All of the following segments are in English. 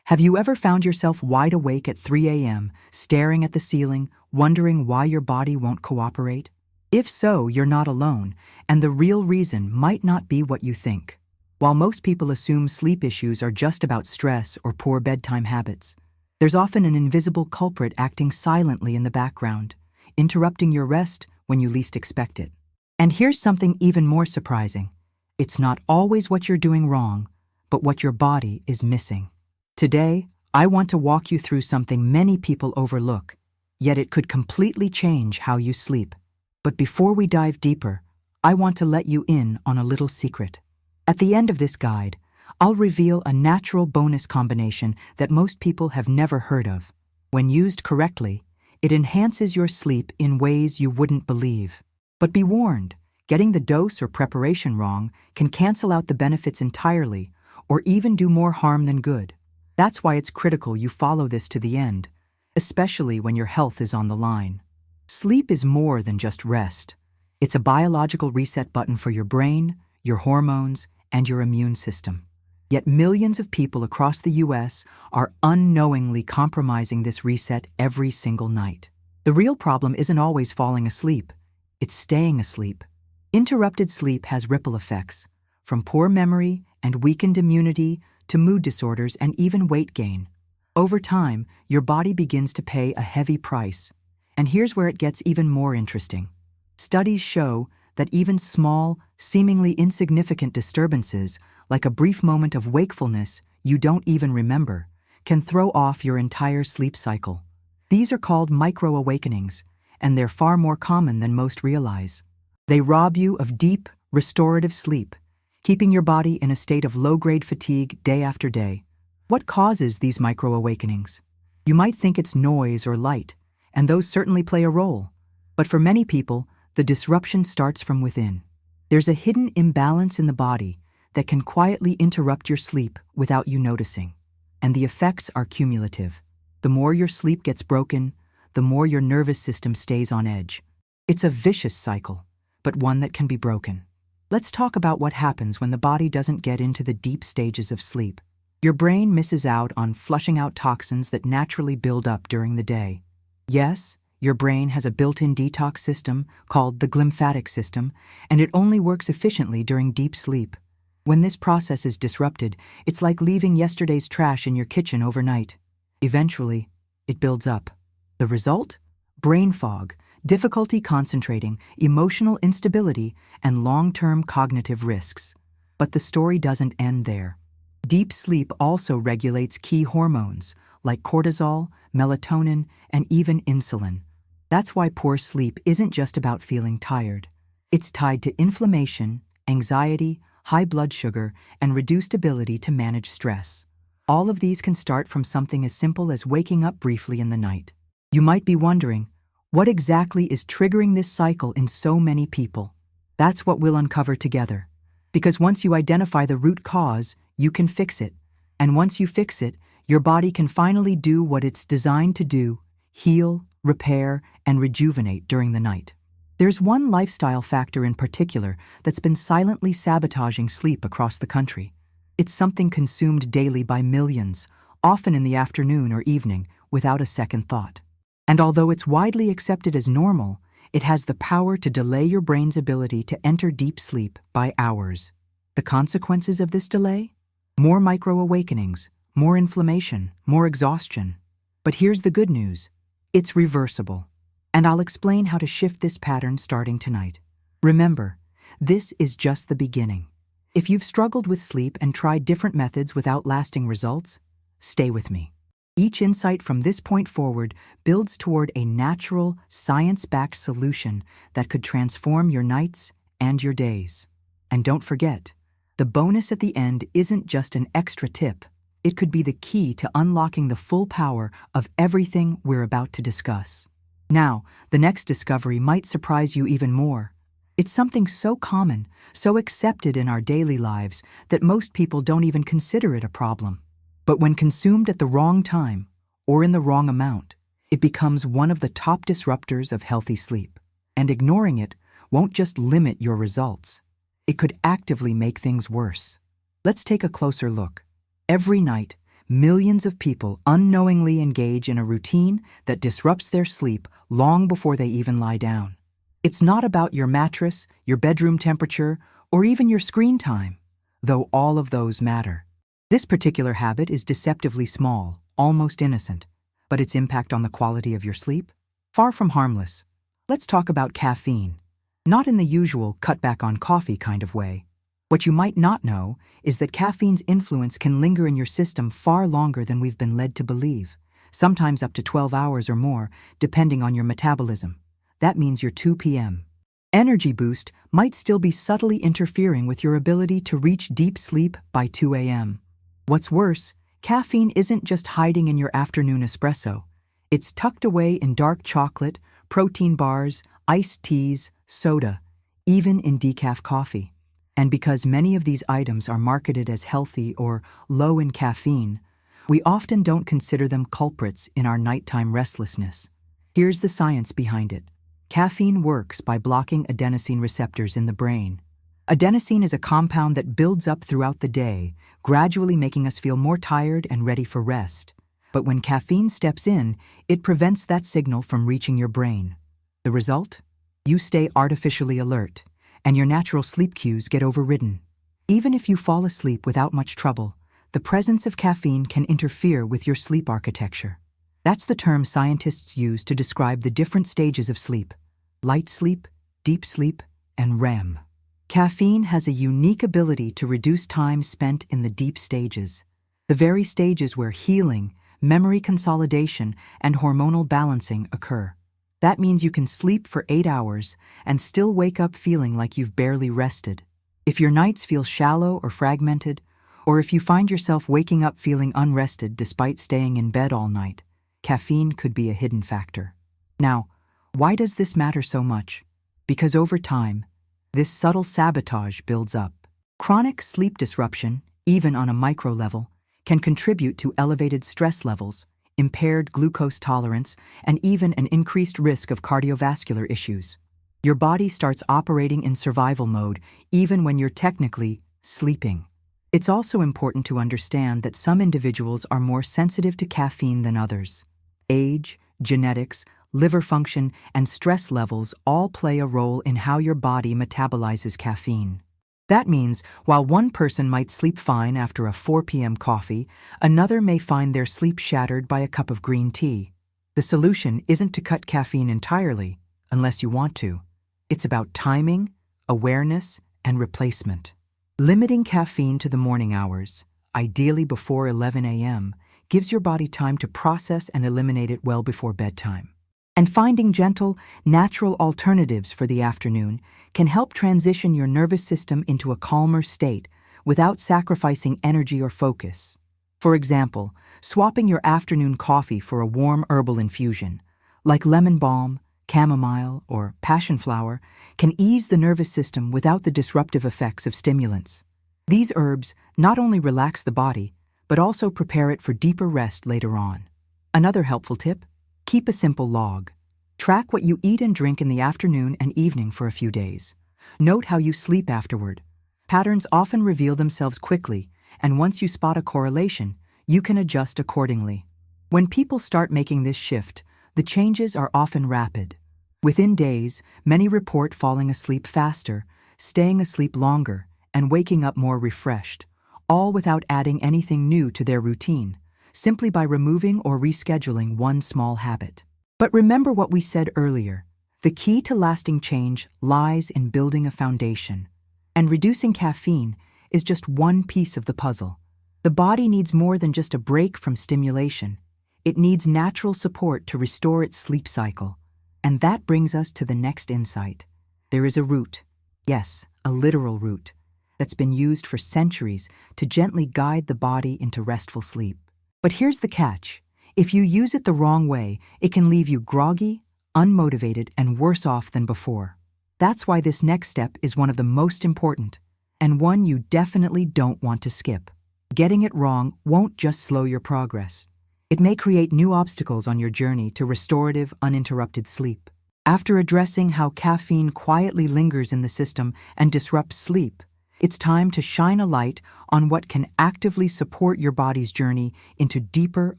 Have you ever found yourself wide awake at 3 a.m., staring at the ceiling, wondering why your body won't cooperate? If so, you're not alone, and the real reason might not be what you think. While most people assume sleep issues are just about stress or poor bedtime habits, there's often an invisible culprit acting silently in the background, interrupting your rest when you least expect it. And here's something even more surprising. It's not always what you're doing wrong, but what your body is missing. Today, I want to walk you through something many people overlook, yet it could completely change how you sleep. But before we dive deeper, I want to let you in on a little secret. At the end of this guide, I'll reveal a natural bonus combination that most people have never heard of. When used correctly, it enhances your sleep in ways you wouldn't believe. But be warned, getting the dose or preparation wrong can cancel out the benefits entirely or even do more harm than good. That's why it's critical you follow this to the end, especially when your health is on the line. Sleep is more than just rest. It's a biological reset button for your brain, your hormones, and your immune system. Yet millions of people across the US are unknowingly compromising this reset every single night. The real problem isn't always falling asleep, it's staying asleep. Interrupted sleep has ripple effects, from poor memory and weakened immunity to mood disorders and even weight gain. Over time, your body begins to pay a heavy price. And here's where it gets even more interesting. Studies show that even small, seemingly insignificant disturbances, like a brief moment of wakefulness you don't even remember, can throw off your entire sleep cycle. These are called micro-awakenings, and they're far more common than most realize. They rob you of deep, restorative sleep, keeping your body in a state of low-grade fatigue day after day. What causes these micro-awakenings? You might think it's noise or light, and those certainly play a role. But for many people, the disruption starts from within. There's a hidden imbalance in the body that can quietly interrupt your sleep without you noticing. And the effects are cumulative. The more your sleep gets broken, the more your nervous system stays on edge. It's a vicious cycle, but one that can be broken. Let's talk about what happens when the body doesn't get into the deep stages of sleep. Your brain misses out on flushing out toxins that naturally build up during the day. Yes, your brain has a built-in detox system called the glymphatic system, and it only works efficiently during deep sleep. When this process is disrupted, it's like leaving yesterday's trash in your kitchen overnight. Eventually, it builds up. The result? Brain fog, difficulty concentrating, emotional instability, and long-term cognitive risks. But the story doesn't end there. Deep sleep also regulates key hormones, like cortisol, melatonin, and even insulin. That's why poor sleep isn't just about feeling tired. It's tied to inflammation, anxiety, high blood sugar, and reduced ability to manage stress. All of these can start from something as simple as waking up briefly in the night. You might be wondering, what exactly is triggering this cycle in so many people? That's what we'll uncover together. Because once you identify the root cause, you can fix it. And once you fix it, your body can finally do what it's designed to do: heal, repair, and rejuvenate during the night. There's one lifestyle factor in particular that's been silently sabotaging sleep across the country. It's something consumed daily by millions, often in the afternoon or evening, without a second thought. And although it's widely accepted as normal, it has the power to delay your brain's ability to enter deep sleep by hours. The consequences of this delay? More micro-awakenings, more inflammation, more exhaustion. But here's the good news. It's reversible. And I'll explain how to shift this pattern starting tonight. Remember, this is just the beginning. If you've struggled with sleep and tried different methods without lasting results, stay with me. Each insight from this point forward builds toward a natural, science-backed solution that could transform your nights and your days. And don't forget, the bonus at the end isn't just an extra tip. It could be the key to unlocking the full power of everything we're about to discuss. Now, the next discovery might surprise you even more. It's something so common, so accepted in our daily lives that most people don't even consider it a problem. But when consumed at the wrong time, or in the wrong amount, it becomes one of the top disruptors of healthy sleep. And ignoring it won't just limit your results. It could actively make things worse. Let's take a closer look. Every night, millions of people unknowingly engage in a routine that disrupts their sleep long before they even lie down. It's not about your mattress, your bedroom temperature, or even your screen time, though all of those matter. This particular habit is deceptively small, almost innocent, but its impact on the quality of your sleep? Far from harmless. Let's talk about caffeine. Not in the usual cut back on coffee kind of way. What you might not know is that caffeine's influence can linger in your system far longer than we've been led to believe, sometimes up to 12 hours or more, depending on your metabolism. That means your 2 p.m. energy boost might still be subtly interfering with your ability to reach deep sleep by 2 a.m. What's worse, caffeine isn't just hiding in your afternoon espresso. It's tucked away in dark chocolate, protein bars, iced teas, soda, even in decaf coffee. And because many of these items are marketed as healthy or low in caffeine, we often don't consider them culprits in our nighttime restlessness. Here's the science behind it. Caffeine works by blocking adenosine receptors in the brain. Adenosine is a compound that builds up throughout the day, gradually making us feel more tired and ready for rest. But when caffeine steps in, it prevents that signal from reaching your brain. The result? You stay artificially alert, and your natural sleep cues get overridden. Even if you fall asleep without much trouble, the presence of caffeine can interfere with your sleep architecture. That's the term scientists use to describe the different stages of sleep: light sleep, deep sleep, and REM. Caffeine has a unique ability to reduce time spent in the deep stages, the very stages where healing, memory consolidation, and hormonal balancing occur. That means you can sleep for 8 hours and still wake up feeling like you've barely rested. If your nights feel shallow or fragmented, or if you find yourself waking up feeling unrested despite staying in bed all night, caffeine could be a hidden factor. Now, why does this matter so much? Because over time, this subtle sabotage builds up. Chronic sleep disruption, even on a micro level, can contribute to elevated stress levels, impaired glucose tolerance, and even an increased risk of cardiovascular issues. Your body starts operating in survival mode even when you're technically sleeping. It's also important to understand that some individuals are more sensitive to caffeine than others. Age, genetics, liver function, and stress levels all play a role in how your body metabolizes caffeine. That means, while one person might sleep fine after a 4 p.m. coffee, another may find their sleep shattered by a cup of green tea. The solution isn't to cut caffeine entirely, unless you want to. It's about timing, awareness, and replacement. Limiting caffeine to the morning hours, ideally before 11 a.m., gives your body time to process and eliminate it well before bedtime. And finding gentle, natural alternatives for the afternoon can help transition your nervous system into a calmer state without sacrificing energy or focus. For example, swapping your afternoon coffee for a warm herbal infusion, like lemon balm, chamomile, or passion flower, can ease the nervous system without the disruptive effects of stimulants. These herbs not only relax the body, but also prepare it for deeper rest later on. Another helpful tip: keep a simple log. Track what you eat and drink in the afternoon and evening for a few days. Note how you sleep afterward. Patterns often reveal themselves quickly, and once you spot a correlation, you can adjust accordingly. When people start making this shift, the changes are often rapid. Within days, many report falling asleep faster, staying asleep longer, and waking up more refreshed, all without adding anything new to their routine, simply by removing or rescheduling one small habit. But remember what we said earlier. The key to lasting change lies in building a foundation. And reducing caffeine is just one piece of the puzzle. The body needs more than just a break from stimulation. It needs natural support to restore its sleep cycle. And that brings us to the next insight. There is a root, yes, a literal root, that's been used for centuries to gently guide the body into restful sleep. But here's the catch. If you use it the wrong way, it can leave you groggy, unmotivated, and worse off than before. That's why this next step is one of the most important, and one you definitely don't want to skip. Getting it wrong won't just slow your progress. It may create new obstacles on your journey to restorative, uninterrupted sleep. After addressing how caffeine quietly lingers in the system and disrupts sleep, It's time to shine a light on what can actively support your body's journey into deeper,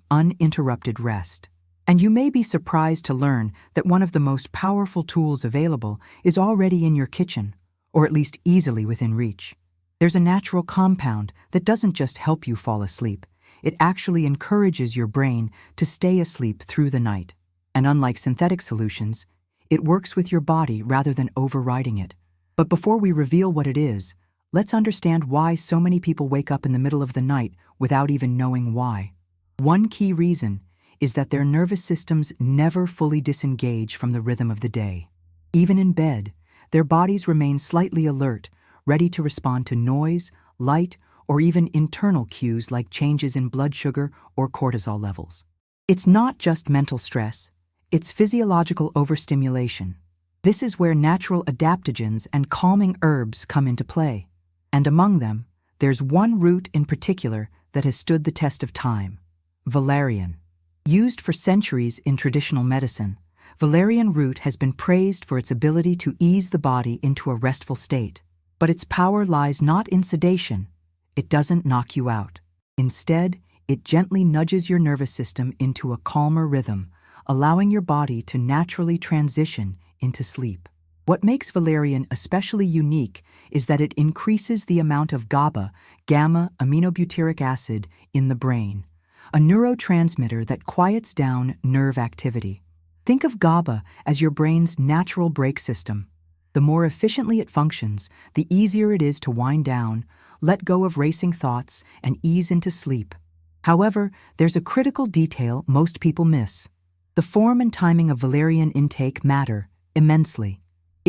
uninterrupted rest. And you may be surprised to learn that one of the most powerful tools available is already in your kitchen, or at least easily within reach. There's a natural compound that doesn't just help you fall asleep, it actually encourages your brain to stay asleep through the night. And unlike synthetic solutions, it works with your body rather than overriding it. But before we reveal what it is, let's understand why so many people wake up in the middle of the night without even knowing why. One key reason is that their nervous systems never fully disengage from the rhythm of the day. Even in bed, their bodies remain slightly alert, ready to respond to noise, light, or even internal cues like changes in blood sugar or cortisol levels. It's not just mental stress, it's physiological overstimulation. This is where natural adaptogens and calming herbs come into play. And among them, there's one root in particular that has stood the test of time: valerian. Used for centuries in traditional medicine, valerian root has been praised for its ability to ease the body into a restful state. But its power lies not in sedation. It doesn't knock you out. Instead, it gently nudges your nervous system into a calmer rhythm, allowing your body to naturally transition into sleep. What makes valerian especially unique is that it increases the amount of GABA, gamma-aminobutyric acid, in the brain, a neurotransmitter that quiets down nerve activity. Think of GABA as your brain's natural brake system. The more efficiently it functions, the easier it is to wind down, let go of racing thoughts, and ease into sleep. However, there's a critical detail most people miss. The form and timing of valerian intake matter immensely.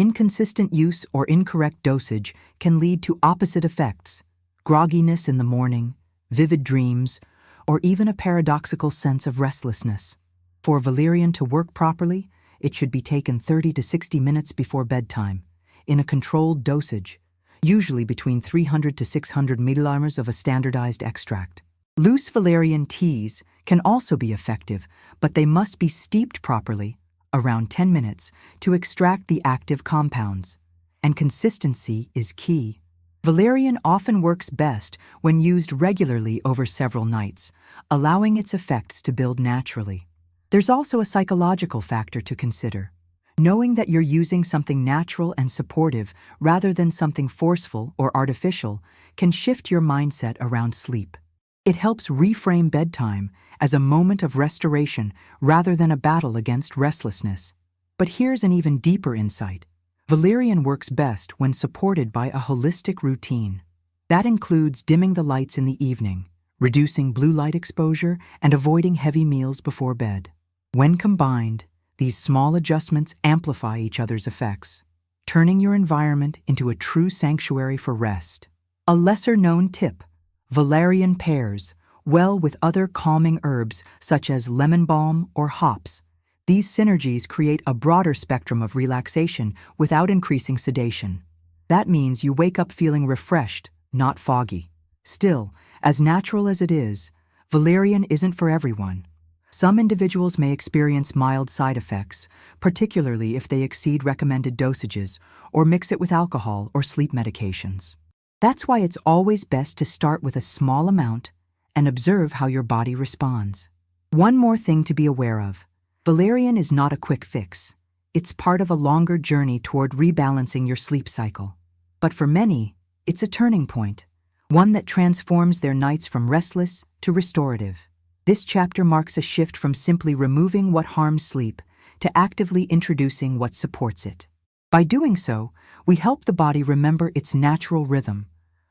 Inconsistent use or incorrect dosage can lead to opposite effects: grogginess in the morning, vivid dreams, or even a paradoxical sense of restlessness. For valerian to work properly, it should be taken 30 to 60 minutes before bedtime, in a controlled dosage, usually between 300 to 600 milliliters of a standardized extract. Loose valerian teas can also be effective, but they must be steeped properly, around 10 minutes, to extract the active compounds. And consistency is key. Valerian often works best when used regularly over several nights, allowing its effects to build naturally. There's also a psychological factor to consider. Knowing that you're using something natural and supportive rather than something forceful or artificial can shift your mindset around sleep. It helps reframe bedtime as a moment of restoration rather than a battle against restlessness. But here's an even deeper insight. Valerian works best when supported by a holistic routine. That includes dimming the lights in the evening, reducing blue light exposure, and avoiding heavy meals before bed. When combined, these small adjustments amplify each other's effects, turning your environment into a true sanctuary for rest. A lesser-known tip: valerian pairs well with other calming herbs such as lemon balm or hops. These synergies create a broader spectrum of relaxation without increasing sedation. That means you wake up feeling refreshed, not foggy. Still, as natural as it is, valerian isn't for everyone. Some individuals may experience mild side effects, particularly if they exceed recommended dosages or mix it with alcohol or sleep medications. That's why it's always best to start with a small amount and observe how your body responds. One more thing to be aware of: valerian is not a quick fix. It's part of a longer journey toward rebalancing your sleep cycle. But for many, it's a turning point, one that transforms their nights from restless to restorative. This chapter marks a shift from simply removing what harms sleep to actively introducing what supports it. By doing so, we help the body remember its natural rhythm,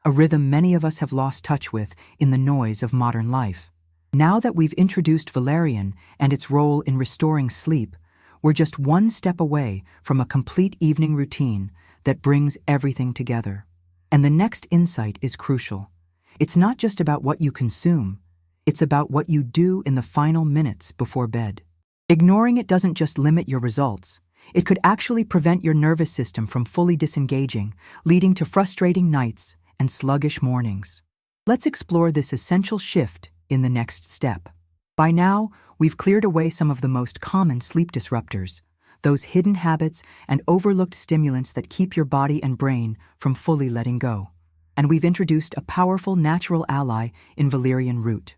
a rhythm many of us have lost touch with in the noise of modern life. Now that we've introduced valerian and its role in restoring sleep, we're just one step away from a complete evening routine that brings everything together. And the next insight is crucial. It's not just about what you consume, it's about what you do in the final minutes before bed. Ignoring it doesn't just limit your results, it could actually prevent your nervous system from fully disengaging, leading to frustrating nights and sluggish mornings. Let's explore this essential shift in the next step. By now, we've cleared away some of the most common sleep disruptors, those hidden habits and overlooked stimulants that keep your body and brain from fully letting go. and we've introduced a powerful natural ally in valerian root.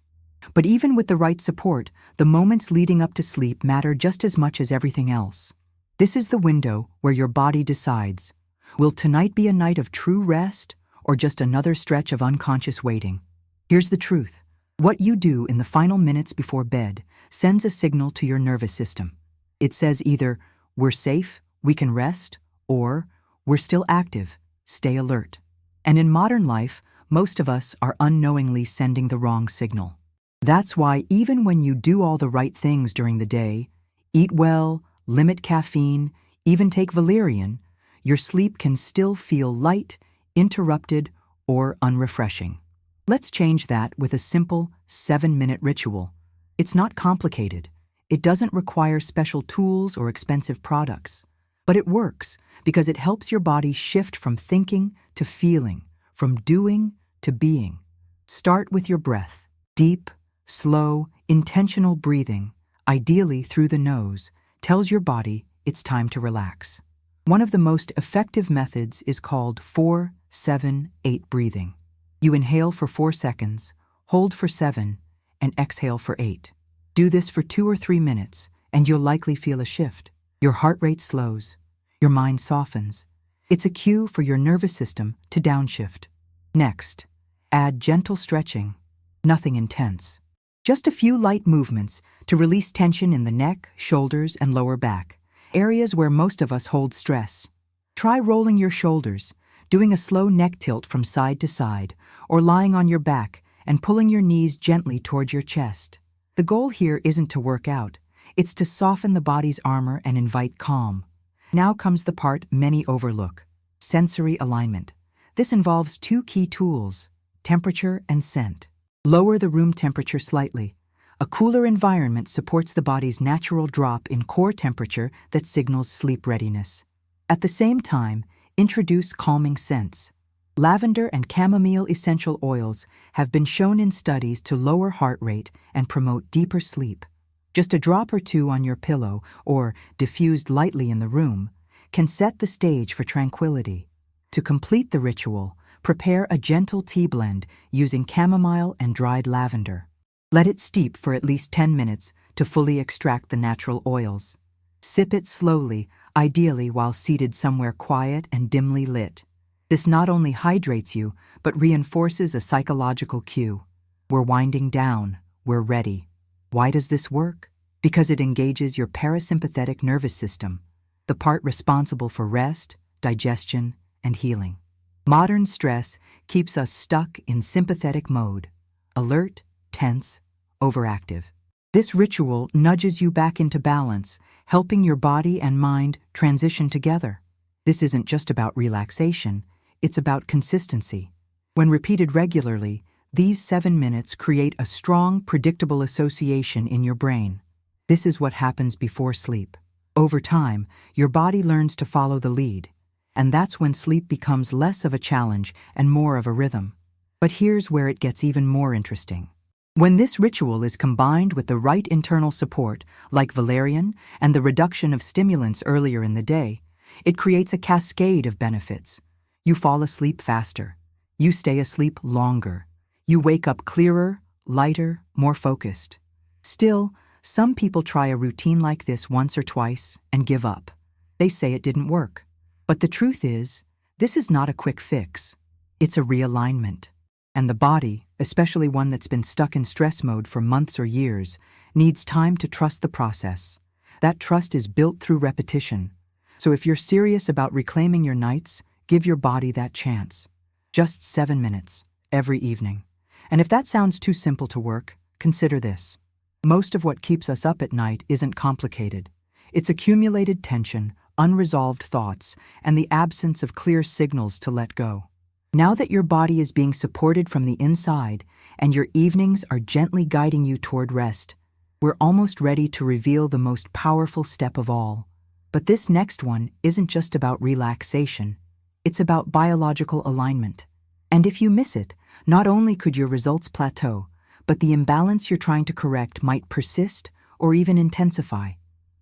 But even with the right support, the moments leading up to sleep matter just as much as everything else. This is the window where your body decides, will tonight be a night of true rest or just another stretch of unconscious waiting? Here's the truth. What you do in the final minutes before bed sends a signal to your nervous system. It says either, we're safe, we can rest, or we're still active, stay alert. And in modern life, most of us are unknowingly sending the wrong signal. That's why even when you do all the right things during the day, eat well, limit caffeine, even take valerian, your sleep can still feel light, interrupted, or unrefreshing. Let's change that with a simple 7-minute ritual. It's not complicated. It doesn't require special tools or expensive products. But it works because it helps your body shift from thinking to feeling, from doing to being. Start with your breath. Deep, slow, intentional breathing, ideally through the nose, tells your body it's time to relax. One of the most effective methods is called 4-7-8 breathing. You inhale for 4 seconds, hold for 7, and exhale for 8. Do this for 2 or 3 minutes, and you'll likely feel a shift. Your heart rate slows, your mind softens. It's a cue for your nervous system to downshift. Next, add gentle stretching, nothing intense. Just a few light movements to release tension in the neck, shoulders, and lower back, areas where most of us hold stress. Try rolling your shoulders, doing a slow neck tilt from side to side, or lying on your back and pulling your knees gently toward your chest. The goal here isn't to work out, it's to soften the body's armor and invite calm. Now comes the part many overlook: sensory alignment. This involves 2 key tools: temperature and scent. Lower the room temperature slightly. A cooler environment supports the body's natural drop in core temperature that signals sleep readiness. At the same time, introduce calming scents. Lavender and chamomile essential oils have been shown in studies to lower heart rate and promote deeper sleep. Just a drop or 2 on your pillow, or diffused lightly in the room, can set the stage for tranquility. To complete the ritual, prepare a gentle tea blend using chamomile and dried lavender. Let it steep for at least 10 minutes to fully extract the natural oils. Sip it slowly, ideally while seated somewhere quiet and dimly lit. This not only hydrates you, but reinforces a psychological cue. We're winding down, we're ready. Why does this work? Because it engages your parasympathetic nervous system, the part responsible for rest, digestion, and healing. Modern stress keeps us stuck in sympathetic mode, alert, tense, overactive. This ritual nudges you back into balance, helping your body and mind transition together. This isn't just about relaxation, it's about consistency. When repeated regularly, these 7 minutes create a strong, predictable association in your brain. This is what happens before sleep. Over time, your body learns to follow the lead, and that's when sleep becomes less of a challenge and more of a rhythm. But here's where it gets even more interesting. When this ritual is combined with the right internal support, like valerian and the reduction of stimulants earlier in the day, it creates a cascade of benefits. You fall asleep faster. You stay asleep longer. You wake up clearer, lighter, more focused. Still, some people try a routine like this once or twice and give up. They say it didn't work. But the truth is, this is not a quick fix. It's a realignment. And the body, especially one that's been stuck in stress mode for months or years, needs time to trust the process. That trust is built through repetition. So if you're serious about reclaiming your nights, give your body that chance. Just 7 minutes, every evening. And if that sounds too simple to work, consider this. Most of what keeps us up at night isn't complicated. It's accumulated tension, unresolved thoughts, and the absence of clear signals to let go. Now that your body is being supported from the inside and your evenings are gently guiding you toward rest, we're almost ready to reveal the most powerful step of all. But this next one isn't just about relaxation. It's about biological alignment. And if you miss it, not only could your results plateau, but the imbalance you're trying to correct might persist or even intensify.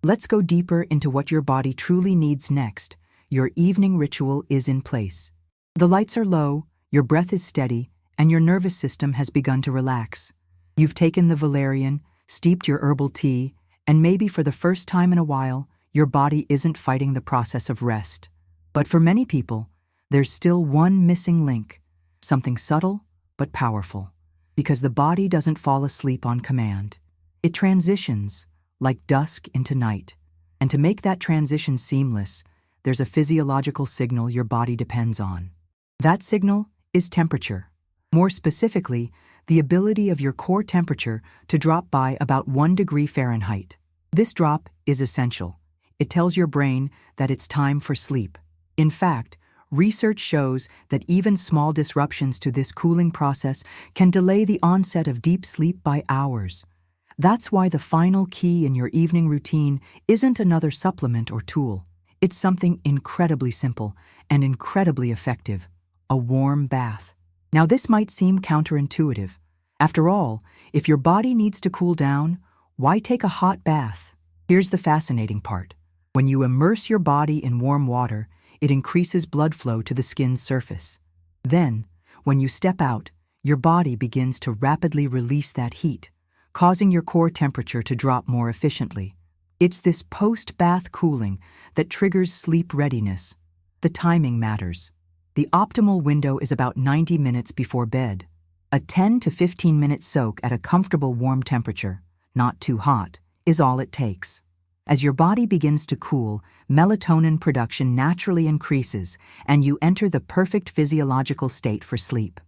Let's go deeper into what your body truly needs next. Your evening ritual is in place. The lights are low, Your breath is steady, and your nervous system has begun to relax. You've taken the valerian, steeped your herbal tea, and maybe for the first time in a while, your body isn't fighting the process of rest. But for many people, there's still one missing link, something subtle but powerful, because the body doesn't fall asleep on command. It transitions, like dusk into night. And to make that transition seamless, there's a physiological signal your body depends on. That signal is temperature. More specifically, the ability of your core temperature to drop by about 1 degree Fahrenheit. This drop is essential. It tells your brain that it's time for sleep. In fact, research shows that even small disruptions to this cooling process can delay the onset of deep sleep by hours. That's why the final key in your evening routine isn't another supplement or tool. It's something incredibly simple and incredibly effective: a warm bath. Now, this might seem counterintuitive. After all, if your body needs to cool down, why take a hot bath? Here's the fascinating part. When you immerse your body in warm water, it increases blood flow to the skin's surface. Then, when you step out, your body begins to rapidly release that heat, causing your core temperature to drop more efficiently. It's this post-bath cooling that triggers sleep readiness. The timing matters. The optimal window is about 90 minutes before bed. A 10 to 15-minute soak at a comfortable warm temperature, not too hot, is all it takes. As your body begins to cool, melatonin production naturally increases, and you enter the perfect physiological state for sleep.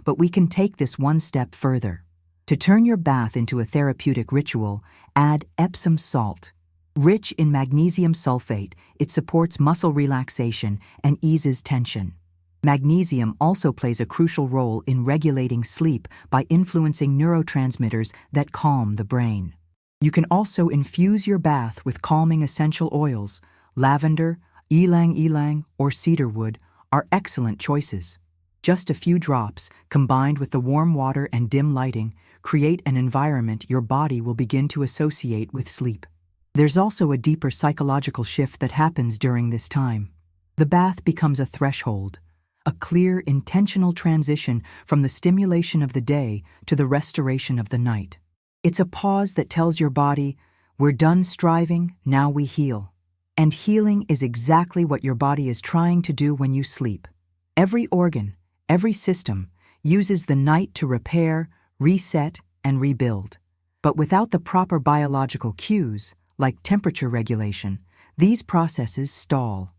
But we can take this one step further. To turn your bath into a therapeutic ritual, add Epsom salt. Rich in magnesium sulfate, it supports muscle relaxation and eases tension. Magnesium also plays a crucial role in regulating sleep by influencing neurotransmitters that calm the brain. You can also infuse your bath with calming essential oils. Lavender, ylang-ylang, or cedarwood are excellent choices. Just a few drops, combined with the warm water and dim lighting, create an environment your body will begin to associate with sleep. There's also a deeper psychological shift that happens during this time. The bath becomes a threshold, a clear, intentional transition from the stimulation of the day to the restoration of the night. It's a pause that tells your body, we're done striving, now we heal. And healing is exactly what your body is trying to do when you sleep. Every organ, every system, uses the night to repair, reset, and rebuild. But without the proper biological cues, like temperature regulation, these processes stall.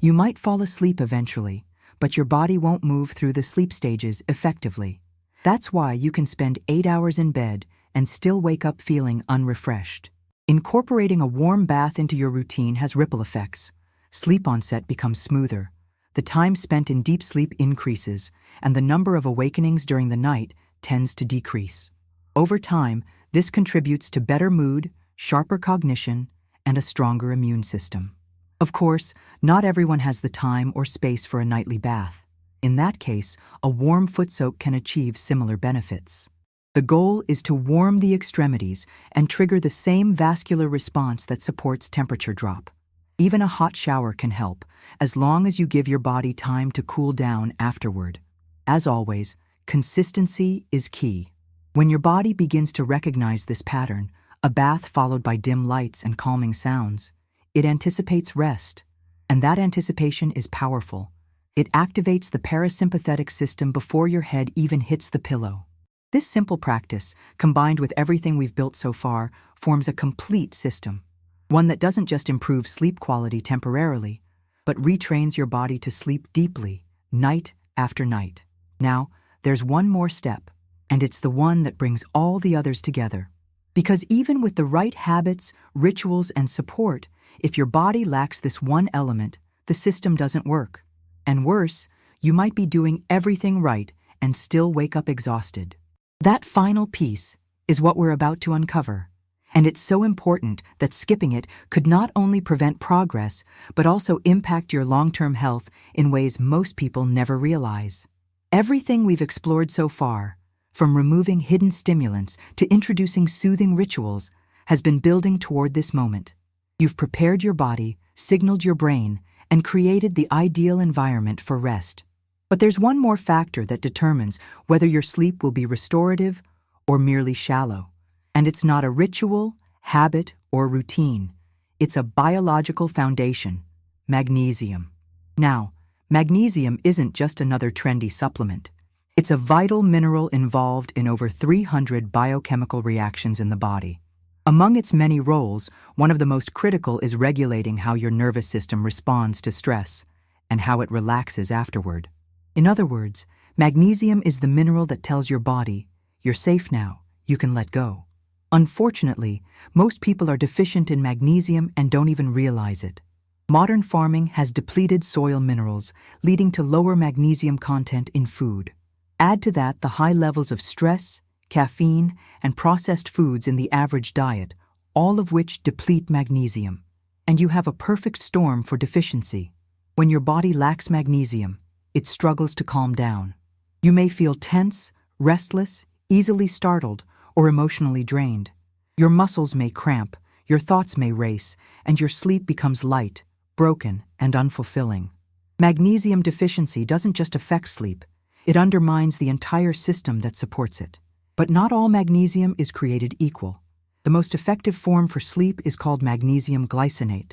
You might fall asleep eventually, but your body won't move through the sleep stages effectively. That's why you can spend 8 hours in bed and still wake up feeling unrefreshed. Incorporating a warm bath into your routine has ripple effects. Sleep onset becomes smoother, the time spent in deep sleep increases, and the number of awakenings during the night tends to decrease. Over time, this contributes to better mood, sharper cognition, and a stronger immune system. Of course, not everyone has the time or space for a nightly bath. In that case, a warm foot soak can achieve similar benefits. The goal is to warm the extremities and trigger the same vascular response that supports temperature drop. Even a hot shower can help, as long as you give your body time to cool down afterward. As always, consistency is key. When your body begins to recognize this pattern, a bath followed by dim lights and calming sounds, it anticipates rest. And that anticipation is powerful. It activates the parasympathetic system before your head even hits the pillow. This simple practice, combined with everything we've built so far, forms a complete system. One that doesn't just improve sleep quality temporarily, but retrains your body to sleep deeply, night after night. Now, there's one more step, and it's the one that brings all the others together. Because even with the right habits, rituals, and support, if your body lacks this one element, the system doesn't work. And worse, you might be doing everything right and still wake up exhausted. That final piece is what we're about to uncover. And it's so important that skipping it could not only prevent progress, but also impact your long-term health in ways most people never realize. Everything we've explored so far, from removing hidden stimulants to introducing soothing rituals, has been building toward this moment. You've prepared your body, signaled your brain, and created the ideal environment for rest. But there's one more factor that determines whether your sleep will be restorative or merely shallow. And it's not a ritual, habit, or routine. It's a biological foundation: magnesium. Now, magnesium isn't just another trendy supplement. It's a vital mineral involved in over 300 biochemical reactions in the body. Among its many roles, one of the most critical is regulating how your nervous system responds to stress and how it relaxes afterward. In other words, magnesium is the mineral that tells your body, "You're safe now, you can let go." Unfortunately, most people are deficient in magnesium and don't even realize it. Modern farming has depleted soil minerals, leading to lower magnesium content in food. Add to that the high levels of stress, caffeine, and processed foods in the average diet, all of which deplete magnesium. And you have a perfect storm for deficiency. When your body lacks magnesium, it struggles to calm down. You may feel tense, restless, easily startled, or emotionally drained. Your muscles may cramp, your thoughts may race, and your sleep becomes light, broken, and unfulfilling. Magnesium deficiency doesn't just affect sleep, it undermines the entire system that supports it. But not all magnesium is created equal. The most effective form for sleep is called magnesium glycinate.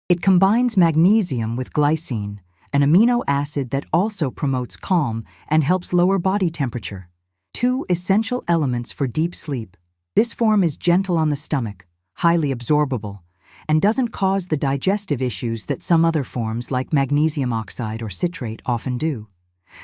It combines magnesium with glycine, an amino acid that also promotes calm and helps lower body temperature. Two essential elements for deep sleep. This form is gentle on the stomach, highly absorbable, and doesn't cause the digestive issues that some other forms like magnesium oxide or citrate often do.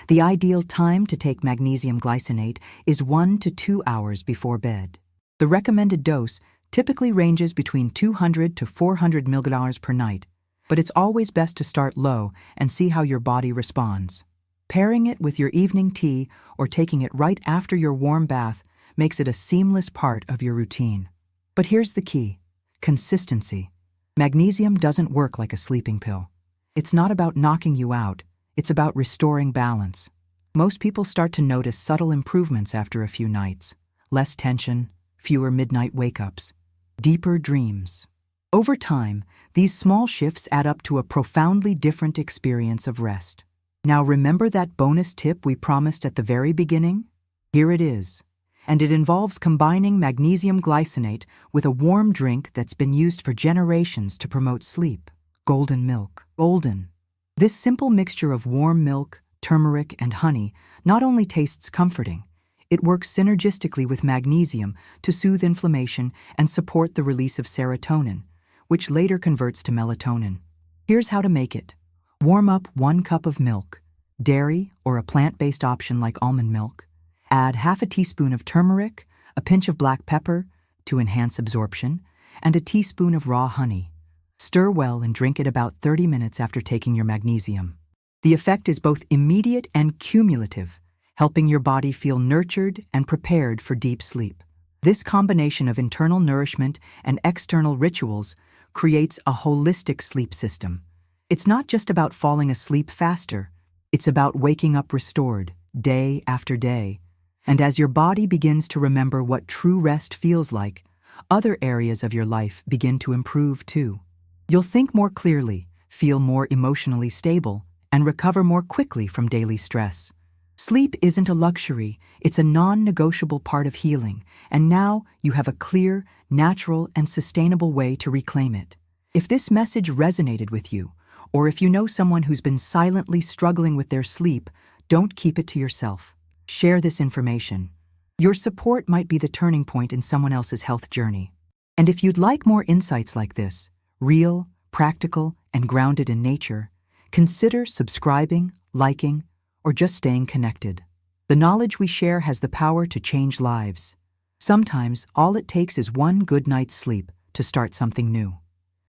The ideal time to take magnesium glycinate is 1 to 2 hours before bed. The recommended dose typically ranges between 200 to 400 mg per night, but it's always best to start low and see how your body responds. Pairing it with your evening tea or taking it right after your warm bath makes it a seamless part of your routine. But here's the key: consistency. Magnesium doesn't work like a sleeping pill. It's not about knocking you out, it's about restoring balance. Most people start to notice subtle improvements after a few nights: less tension, fewer midnight wake-ups, deeper dreams. Over time, these small shifts add up to a profoundly different experience of rest. Now remember that bonus tip we promised at the very beginning? Here it is. And it involves combining magnesium glycinate with a warm drink that's been used for generations to promote sleep: golden milk. Golden. This simple mixture of warm milk, turmeric, and honey not only tastes comforting, it works synergistically with magnesium to soothe inflammation and support the release of serotonin, which later converts to melatonin. Here's how to make it. Warm up 1 cup of milk, dairy or a plant-based option like almond milk. Add half a teaspoon of turmeric, a pinch of black pepper to enhance absorption, and a teaspoon of raw honey. Stir well and drink it about 30 minutes after taking your magnesium. The effect is both immediate and cumulative, helping your body feel nurtured and prepared for deep sleep. This combination of internal nourishment and external rituals creates a holistic sleep system. It's not just about falling asleep faster, it's about waking up restored, day after day. And as your body begins to remember what true rest feels like, other areas of your life begin to improve too. You'll think more clearly, feel more emotionally stable, and recover more quickly from daily stress. Sleep isn't a luxury, it's a non-negotiable part of healing, and now you have a clear, natural, and sustainable way to reclaim it. If this message resonated with you, or if you know someone who's been silently struggling with their sleep, don't keep it to yourself. Share this information. Your support might be the turning point in someone else's health journey. And if you'd like more insights like this, real, practical, and grounded in nature, consider subscribing, liking, or just staying connected. The knowledge we share has the power to change lives. Sometimes all it takes is one good night's sleep to start something new.